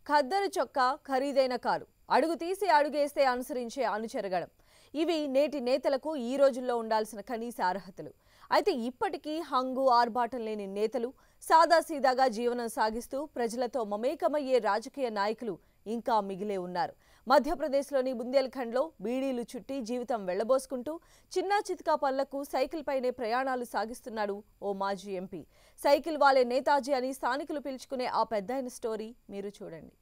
ఖద్దరు చొక్కా, ఖరీదైన కారు, అడుగు తీసి అడుగేస్తే అనుసరించే అనుచరగణం. ఇవి నేటి నేతలకు ఈ రోజుల్లో ఉండాల్సిన కనీస అర్హతలు. అయితే ఇప్పటికీ హంగు ఆర్భాటం లేని నేతలు, సాదాసీదాగా జీవనం సాగిస్తూ ప్రజలతో మమేకమయ్యే రాజకీయ నాయకులు ఇంకా మిగిలే ఉన్నారు. మధ్యప్రదేశ్లోని బుందేల్ఖండ్లో బీడీలు చుట్టి జీవితం వెళ్లబోసుకుంటూ చిన్నా చితకా పనులకు సైకిల్ పైనే ప్రయాణాలు సాగిస్తున్నాడు ఓ మాజీ ఎంపీ. సైకిల్ వాలే నేతాజీ అని స్థానికులు పిలుచుకునే ఆ పెద్దాయన స్టోరీ మీరు చూడండి.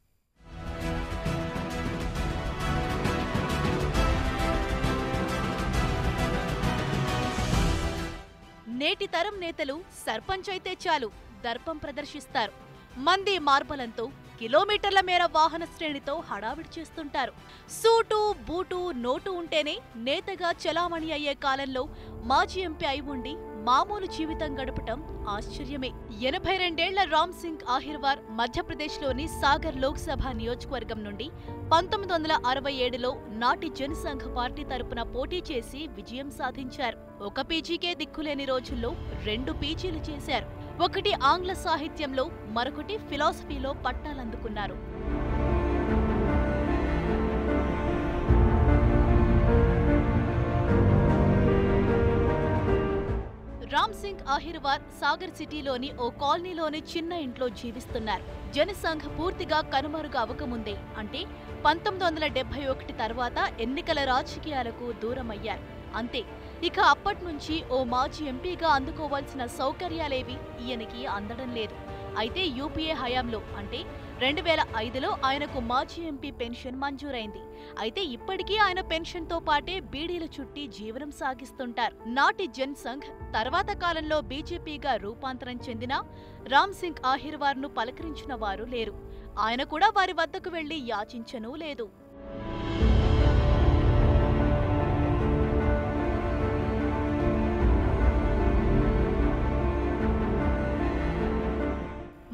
నేటి తరం నేతలు సర్పంచ్ అయితే చాలు దర్పం ప్రదర్శిస్తారు. మంది మార్బలంతో కిలోమీటర్ల మేర వాహన శ్రేణితో హడావిడి చేస్తుంటారు. సూటు బూటు నోటు ఉంటేనే నేతగా చలామణి అయ్యే కాలంలో మాజీ ఎంపీ అయి ఉండి మామూలు జీవితం గడపటం ఆశ్చర్యమే. 82 రామ్ సింగ్ ఆహిర్వార్ మధ్యప్రదేశ్లోని సాగర్ లోక్సభ నియోజకవర్గం నుండి 1967లో నాటి జనసంఘ్ పార్టీ తరపున పోటీ చేసి విజయం సాధించారు. ఒక పీజీకే దిక్కులేని రోజుల్లో 2 పీజీలు చేశారు. ఒకటి ఆంగ్ల సాహిత్యంలో, మరొకటి ఫిలాసఫీలో పట్టాలందుకున్నారు. రామ్ సింగ్ ఆహిర్వార్ సాగర్ సిటీలోని ఓ కాలనీలోని చిన్న ఇంట్లో జీవిస్తున్నారు. జనసంఘ్ పూర్తిగా కనుమరుగు అవకముందే, అంటే 1971 తర్వాత ఎన్నికల రాజకీయాలకు దూరమయ్యారు. అంతే, ఇక అప్పట్నుంచి ఓ మాజీ ఎంపీగా అందుకోవాల్సిన సౌకర్యాలేవి ఈయనకి అందడం లేదు. అయితే యూపీఏ హయాంలో, అంటే 2005లో ఆయనకు మాజీ ఎంపీ పెన్షన్ మంజూరైంది. అయితే ఇప్పటికీ ఆయన పెన్షన్తో పాటే బీడీలు చుట్టి జీవనం సాగిస్తుంటారు. నాటి జనసంఘ్ తర్వాత కాలంలో బీజేపీగా రూపాంతరం చెందిన రామ్ సింగ్ ఆహిర్వార్ను పలకరించిన వారు లేరు. ఆయన కూడా వారి వద్దకు వెళ్లి యాచించనూ లేదు.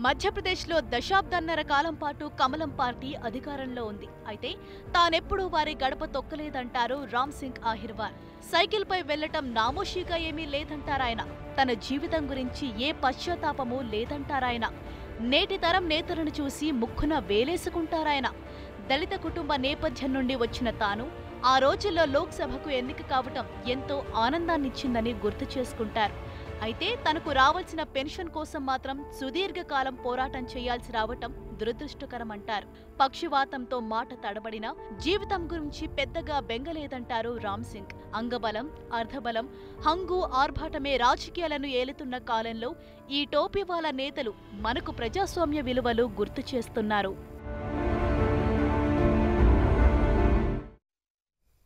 మధ్యప్రదేశ్లో దశాబ్దన్నర కాలం పాటు కమలం పార్టీ అధికారంలో ఉంది. అయితే తానెప్పుడూ వారి గడప తొక్కలేదంటారు రామ్ సింగ్ ఆహిర్వార్. సైకిల్పై వెళ్లటం నామోషీగా ఏమీ లేదంటారాయన. తన జీవితం గురించి ఏ పశ్చాత్తాపమూ లేదంటారాయన. నేటి తరం నేతలను చూసి ముక్కున వేలేసుకుంటారాయన. దళిత కుటుంబ నేపథ్యం నుండి వచ్చిన తాను ఆ రోజుల్లో లోక్సభకు ఎన్నిక కావటం ఎంతో ఆనందాన్నిచ్చిందని గుర్తు చేసుకుంటారు. అయితే తనకు రావాల్సిన పెన్షన్ కోసం మాత్రం సుదీర్ఘకాలం పోరాటం చేయాల్సి రావటం దురదృష్టకరమంటారు. పక్షివాతంతో మాట తడబడినా జీవితం గురించి పెద్దగా బెంగలేదంటారు రామ్ సింగ్. అంగబలం, అర్ధబలం, హంగు ఆర్భాటమే రాజకీయాలను ఏలుతున్న కాలంలో ఈ టోపీవాలా నేతలు మనకు ప్రజాస్వామ్య విలువలు గుర్తు చేస్తున్నారు.